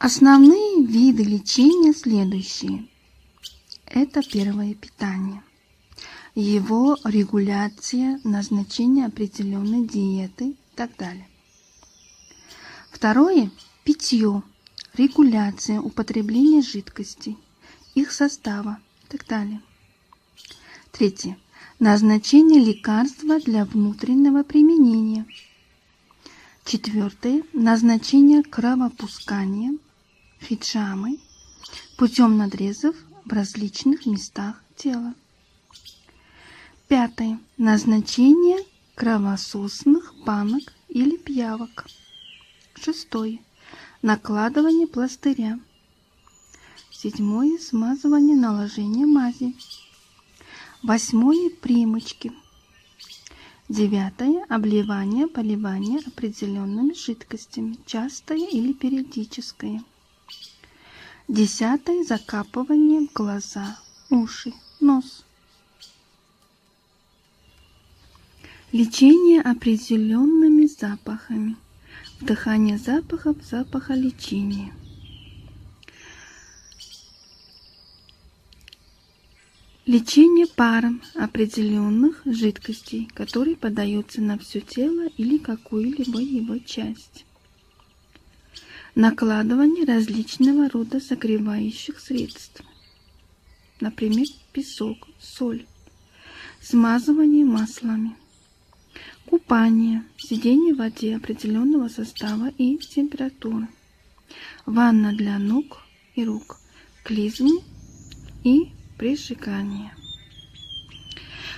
Основные виды лечения следующие. Это первое питание. Его регуляция, назначение определенной диеты и так далее. Второе – питье, регуляция употребления жидкостей, их состава и так далее. Третье – назначение лекарства для внутреннего применения. Четвертое – назначение кровопускания, хиджамы, путем надрезов в различных местах тела. Пятое – назначение кровососных банок или пиявок. Шестое – накладывание пластыря. Седьмое – смазывание, наложение мази. Восьмое – примочки. Девятое – обливание, поливание определенными жидкостями, частое или периодическое. Десятое – закапывание в глаза, уши, нос. Лечение определенными запахами. Вдыхание запахов, запахолечение. Лечение паром определенных жидкостей, которые подаются на все тело или какую-либо его часть. Накладывание различного рода согревающих средств, например, песок, соль. Смазывание маслами. Купание, сидение в воде определенного состава и температуры. Ванна для ног и рук, клизмы и прижигание.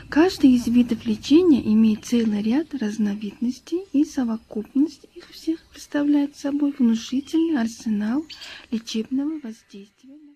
Каждый из видов лечения имеет целый ряд разновидностей, и совокупность их всех представляет собой внушительный арсенал лечебного воздействия.